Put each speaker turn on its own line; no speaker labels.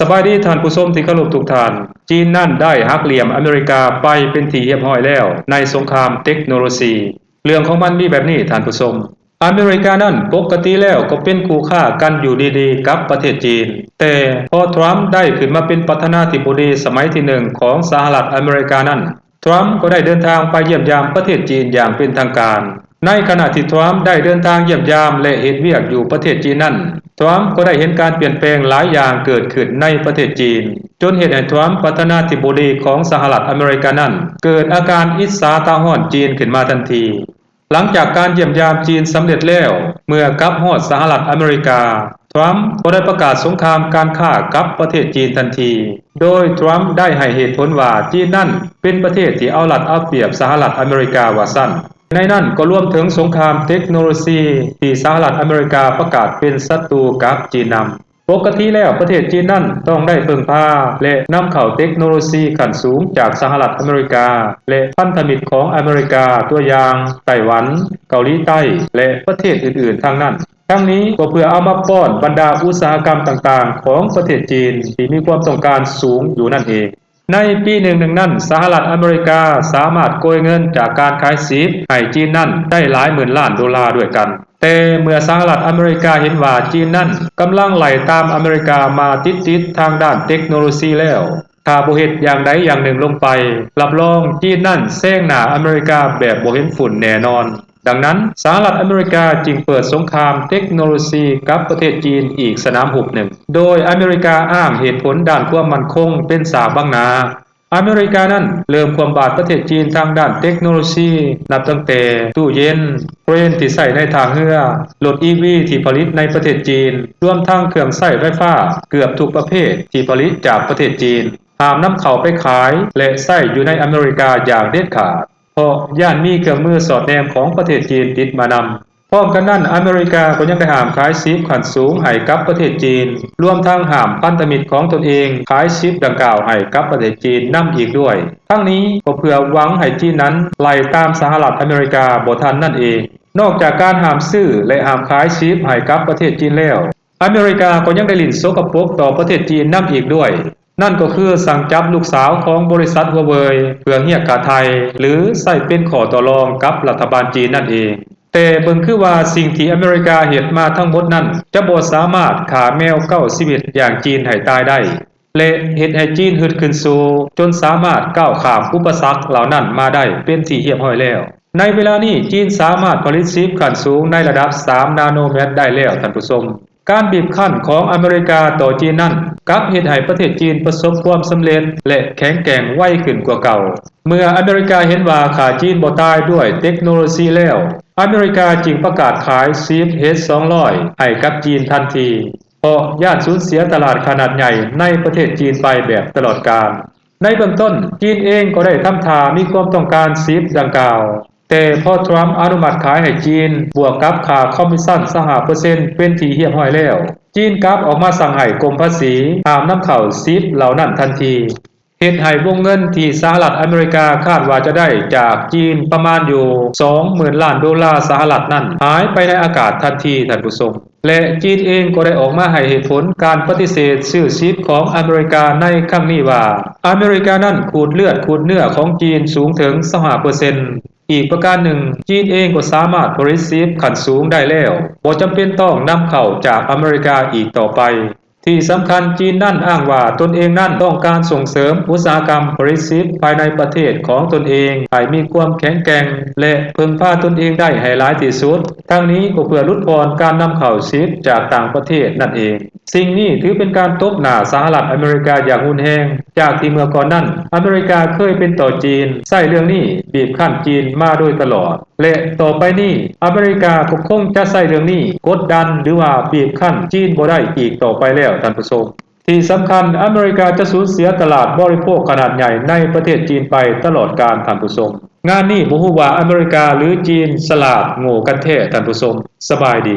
สบายดีท่านผู้ชมที่เคารพทุกท่านจีนนั่นได้หักเหลี่ยมอเมริกาไปเป็นที่เรียบร้อยแล้วในสงครามเทคโนโลยีเรื่องของมันมีแบบนี้ท่านผู้ชมอเมริกานั่นปกติแล้วก็เป็นคู่ค้ากันอยู่ดีๆกับประเทศจีนแต่พอทรัมป์ได้ขึ้นมาเป็นประธานาธิบดีสมัยที่1ของสหรัฐอเมริกานั่นทรัมป์ก็ได้เดินทางไปเยี่ยมยามประเทศจีนอย่างเป็นทางการในขณะที่ทรัมป์ได้เดินทางเยี่ยมยามและเฮ็ดเวียกอยู่ประเทศจีนนั่นทรัมป์ก็ได้เห็นการเปลี่ยนแปลงหลายอย่างเกิดขึ้นในประเทศจีนจนเฮ็ดให้ทรัมป์ประธานาธิบดีของสหรัฐอเมริกานั่นเกิดอาการอิจฉาตาร้อนจีนขึ้นมาทันทีหลังจากการเยี่ยมยามจีนสำเร็จแล้วเมื่อกลับฮอดสหรัฐอเมริกาทรัมป์ก็ได้ประกาศสงครามการค้ากับประเทศจีนทันทีโดยทรัมป์ได้ให้เหตุผลว่าจีนนั่นเป็นประเทศที่เอารัดเอาเปรียบสหรัฐอเมริกาว่าซั่นในนั้นก็รวมถึงสงครามเทคโนโลยีที่สหรัฐอเมริกาประกาศเป็นศัตรูกับจีนนำปกติแล้วประเทศจีนนั่นต้องได้พึ่งพาและนำเข้าเทคโนโลยีขั้นสูงจากสหรัฐอเมริกาและพันธมิตรของอเมริกาตัวอย่างไต้หวันเกาหลีใต้และประเทศอื่นๆทั้งนั้นทั้งนี้ก็เพื่อเอามาป้อนบรรดาอุตสาหกรรมต่างๆของประเทศจีนที่มีความต้องการสูงอยู่นั่นเองในปีหนึ่งนั้นสหรัฐอเมริกาสามารถโกยเงินจากการขายซีฟให้จีนนั่นได้หลายหมื่นล้านดอลลาร์ด้วยกันแต่เมื่อสหรัฐอเมริกาเห็นว่าจีนนั่นกำลังไหลตามอเมริกามาติดๆทางด้านเทคโนโลยีแล้วถ้าบ่เฮ็ดอย่างใดอย่างหนึ่งลงไปรับรองจีนนั่นแซงหน้าอเมริกาแบบบ่เห็นฝุ่นแน่นอนดังนั้นสหรัฐอเมริกาจึงเปิดสงครามเทคโนโลยีกับประเทศจีนอีกสนามรบหนึ่งโดยอเมริกาอ้างเหตุผลด้านความมั่นคงเป็นสาบังนาอเมริกานั้นเริ่มความบาดประเทศจีนทางด้านเทคโนโลยีนับตั้งแต่ตู้เย็นเครนที่ใช้ในทางเรือรถ EV ที่ผลิตในประเทศจีนรวมทั้งเครื่องใช้ไฟฟ้าเกือบทุกประเภทที่ผลิตจากประเทศจีนห้ามนำเข้าไปขายและใช้อยู่ในอเมริกาอย่างเด็ดขาดเพราะย่านมีเครื่องมือสอดแนมของประเทศจีนติดมานำพร้อมกันนั้นอเมริกาก็ยังได้ห้ามขายชิปขั้นสูงให้กับประเทศจีนรวมทั้งห้ามพันธมิตรของตนเองขายชิปดังกล่าวให้กับประเทศจีนนำอีกด้วยทั้งนี้ก็เพื่อหวังให้จีนนั้นไล่ตามสหรัฐอเมริกาบ่ทันนั่นเองนอกจากการห้ามซื้อและห้ามขายชิปให้กับประเทศจีนแล้วอเมริกาก็ยังได้ลิ้นสกปรกต่อประเทศจีนนำอีกด้วยนั่นก็คือสั่งจับลูกสาวของบริษัทหัวเว่ยเพื่อเรียกค่าไถ่หรือใช้เป็นข้อต่อรองกับรัฐบาลจีนนั่นเองแต่เบิ่งคือว่าสิ่งที่อเมริกาเฮ็ดมาทั้งหมดนั้นจะบ่สามารถฆ่าแมว9ชีวิตอย่างจีนให้ตายได้และเฮ็ดให้จีนฮึดขึ้นสู่จนสามารถก้าวข้ามอุปสรรคเหล่านั้นมาได้เป็นที่เรียบร้อยแล้วในเวลานี้จีนสามารถผลิตชิปขั้นสูงในระดับ3นาโนเมตรได้แล้วท่านผู้ชมการบีบคั้นของอเมริกาต่อจีนนั้นกลับเฮ็ดให้ประเทศจีนประสบความสำเร็จและแข็งแกร่งไวขึ้นกว่าเก่าเมื่ออเมริกาเห็นว่าฆ่าจีนบ่ตายด้วยเทคโนโลยีแล้วอเมริกาจึงประกาศขายซีฟ H200 ให้กับจีนทันทีเพราะย่านสูญเสียตลาดขนาดใหญ่ในประเทศจีนไปแบบตลอดกาลในเบื้องต้นจีนเองก็ได้ทำท่ามีความต้องการซีฟดังกล่าวแต่พอทรัมป์อนุมัติขายให้จีนบวกกับค่าคอมมิชชั่น 5% เป็นที่เรียบร้อยแล้วจีนกลับออกมาสั่งให้กรมภาษีห้ามนำเข้าซีฟเหล่านั้นทันทีเฮ็ดให้วงเงินที่สหรัฐอเมริกาคาดว่าจะได้จากจีนประมาณอยู่ 20,000 ล้านดอลลาร์สหรัฐนั้นหายไปในอากาศทันทีท่านผู้ชมและจีนเองก็ได้ออกมาให้เหตุผลการปฏิเสธซื้อชิปของอเมริกาในครั้งนี้ว่าอเมริกานั้นขูดเลือดขูดเนื้อของจีนสูงถึง 25% อีกประการหนึ่งจีนเองก็สามารถผลิตชิปขั้นสูงได้แล้วบ่จำเป็นต้องนำเข้าจากอเมริกาอีกต่อไปที่สำคัญจีนนั่นอ้างว่าตนเองนั่นต้องการส่งเสริมอุตสาหกรรมผลิตชิปภายในประเทศของตนเองให้มีความแข็งแกร่งและพึ่งพาตนเองได้ให้หลายที่สุดทั้งนี้ก็เพื่อลดทอนการนำเข้าชิปจากต่างประเทศนั่นเองสิ่งนี้ถือเป็นการตบหน้าสหรัฐอเมริกาอย่างรุนแรงจากที่เมื่อก่อนนั้นอเมริกาเคยเป็นต่อจีนใช้เรื่องนี้บีบคั้นจีนมาโดยตลอดและต่อไปนี้อเมริกาก็คงจะใช้เรื่องนี้กดดันหรือว่าบีบคั้นจีนบ่ได้อีกต่อไปแล้วท่านผู้ชมที่สำคัญอเมริกาจะสูญเสียตลาดบริโภคขนาดใหญ่ในประเทศจีนไปตลอดกาลท่านผู้ชมงานนี้บ่ฮู้ว่าอเมริกาหรือจีนฉลาดโง่กันแท้ท่านผู้ชมสบายดี